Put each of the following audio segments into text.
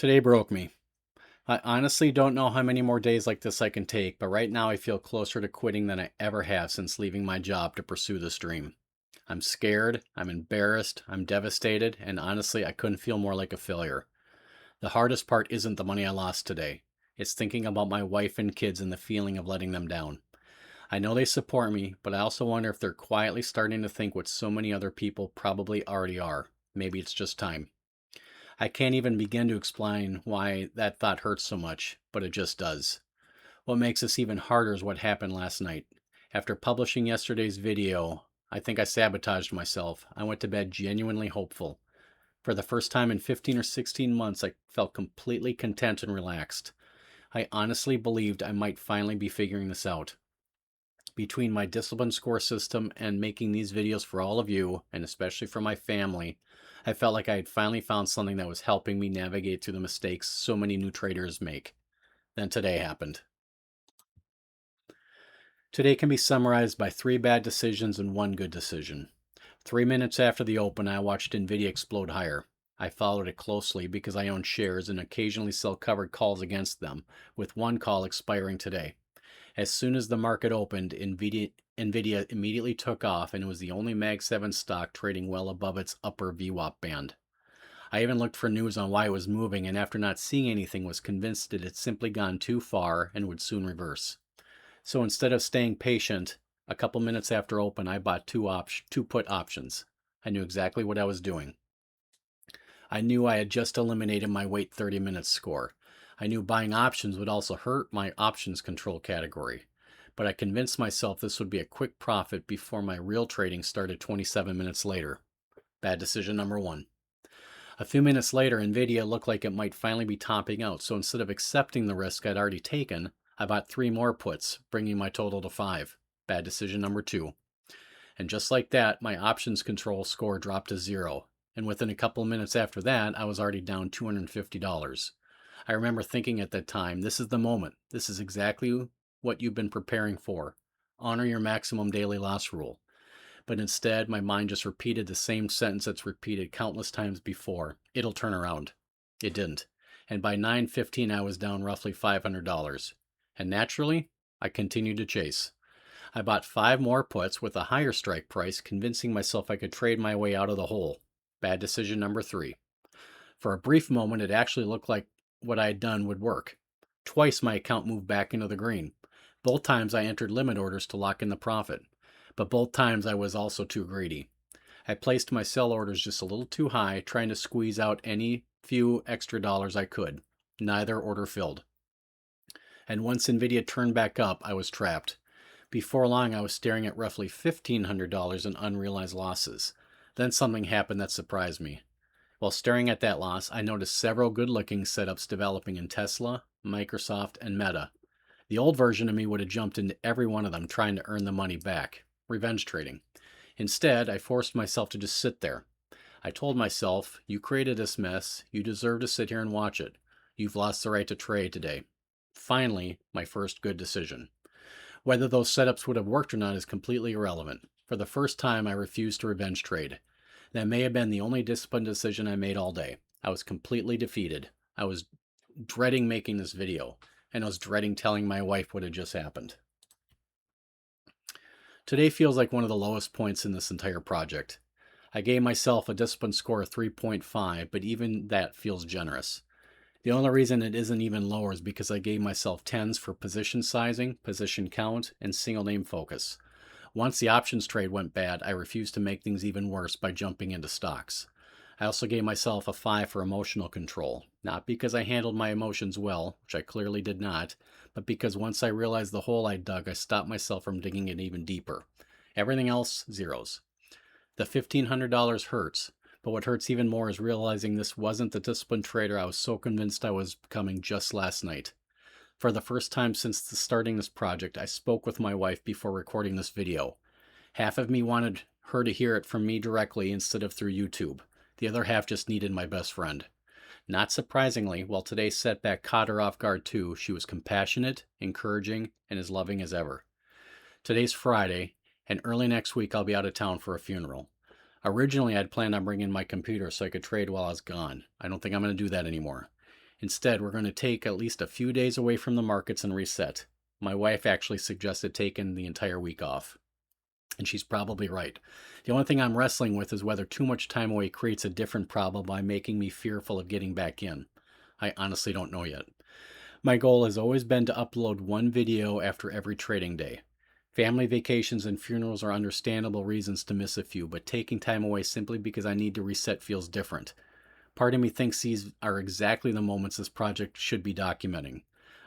Today broke me. I honestly don't know how many more days like this I can take, but right now I feel closer to quitting than I ever have since leaving my job to pursue this dream. I'm scared, I'm embarrassed, I'm devastated, and honestly, I couldn't feel more like a failure. The hardest part isn't the money I lost today. It's thinking about my wife and kids and the feeling of letting them down. I know they support me, but I also wonder if they're quietly starting to think what so many other people probably already are. Maybe it's just time. I can't even begin to explain why that thought hurts so much, but it just does. What makes this even harder is what happened last night. After publishing yesterday's video, I think I sabotaged myself. I went to bed genuinely hopeful. For the first time in 15 or 16 months, I felt completely content and relaxed. I honestly believed I might finally be figuring this out. Between my discipline score system and making these videos for all of you, and especially for my family, I felt like I had finally found something that was helping me navigate through the mistakes so many new traders make. Then today happened. Today can be summarized by 3 bad decisions and 1 good decision. 3 minutes after the open, I watched Nvidia explode higher. I followed it closely because I own shares and occasionally sell covered calls against them, with one call expiring today. As soon as the market opened, Nvidia immediately took off and it was the only Mag 7 stock trading well above its upper VWAP band. I even looked for news on why it was moving, and after not seeing anything was convinced that it had simply gone too far and would soon reverse. So instead of staying patient, a couple minutes after open I bought two put options. I knew exactly what I was doing. I knew I had just eliminated my wait 30 minutes score. I knew buying options would also hurt my options control category. But I convinced myself this would be a quick profit before my real trading started 27 minutes later. Bad decision number 1. A few minutes later, Nvidia looked like it might finally be topping out, so instead of accepting the risk I'd already taken, I bought 3 more puts, bringing my total to 5. Bad decision number 2. And just like that, my options control score dropped to 0. And within a couple of minutes after that, I was already down $250. I remember thinking at that time, this is the moment. This is exactly what you've been preparing for. Honor your maximum daily loss rule. But instead, my mind just repeated the same sentence that's repeated countless times before. It'll turn around. It didn't. And by 9:15, I was down roughly $500. And naturally, I continued to chase. I bought 5 more puts with a higher strike price, convincing myself I could trade my way out of the hole. Bad decision number 3. For a brief moment, it actually looked like what I had done would work. Twice my account moved back into the green. Both times I entered limit orders to lock in the profit. But both times I was also too greedy. I placed my sell orders just a little too high, trying to squeeze out any few extra dollars I could. Neither order filled. And once Nvidia turned back up, I was trapped. Before long, I was staring at roughly $1,500 in unrealized losses. Then something happened that surprised me. While staring at that loss, I noticed several good-looking setups developing in Tesla, Microsoft, and Meta. The old version of me would have jumped into every one of them trying to earn the money back. Revenge trading. Instead, I forced myself to just sit there. I told myself, you created this mess, you deserve to sit here and watch it. You've lost the right to trade today. Finally, my first good decision. Whether those setups would have worked or not is completely irrelevant. For the first time, I refused to revenge trade. That may have been the only disciplined decision I made all day. I was completely defeated. I was dreading making this video, and I was dreading telling my wife what had just happened. Today feels like one of the lowest points in this entire project. I gave myself a discipline score of 3.5, but even that feels generous. The only reason it isn't even lower is because I gave myself 10s for position sizing, position count, and single name focus. Once the options trade went bad, I refused to make things even worse by jumping into stocks. I also gave myself a 5 for emotional control, not because I handled my emotions well, which I clearly did not, but because once I realized the hole I dug, I stopped myself from digging it even deeper. Everything else, zeros. The $1,500 hurts, but what hurts even more is realizing this wasn't the disciplined trader I was so convinced I was becoming just last night. For the first time since starting this project, I spoke with my wife before recording this video. Half of me wanted her to hear it from me directly instead of through YouTube. The other half just needed my best friend. Not surprisingly, while today's setback caught her off guard too, she was compassionate, encouraging, and as loving as ever. Today's Friday, and early next week I'll be out of town for a funeral. Originally, I'd planned on bringing my computer so I could trade while I was gone. I don't think I'm going to do that anymore. Instead, we're going to take at least a few days away from the markets and reset. My wife actually suggested taking the entire week off. And she's probably right. The only thing I'm wrestling with is whether too much time away creates a different problem by making me fearful of getting back in. I honestly don't know yet. My goal has always been to upload one video after every trading day. Family vacations and funerals are understandable reasons to miss a few, but taking time away simply because I need to reset feels different. Part of me thinks these are exactly the moments this project should be documenting.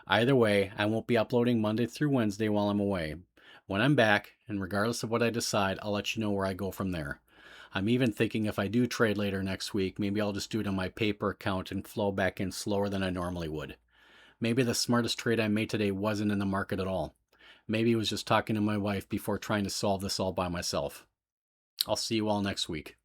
Either way, I won't be uploading Monday through Wednesday while I'm away. When I'm back, and regardless of what I decide, I'll let you know where I go from there. I'm even thinking if I do trade later next week, maybe I'll just do it on my paper account and flow back in slower than I normally would. Maybe the smartest trade I made today wasn't in the market at all. Maybe it was just talking to my wife before trying to solve this all by myself. I'll see you all next week.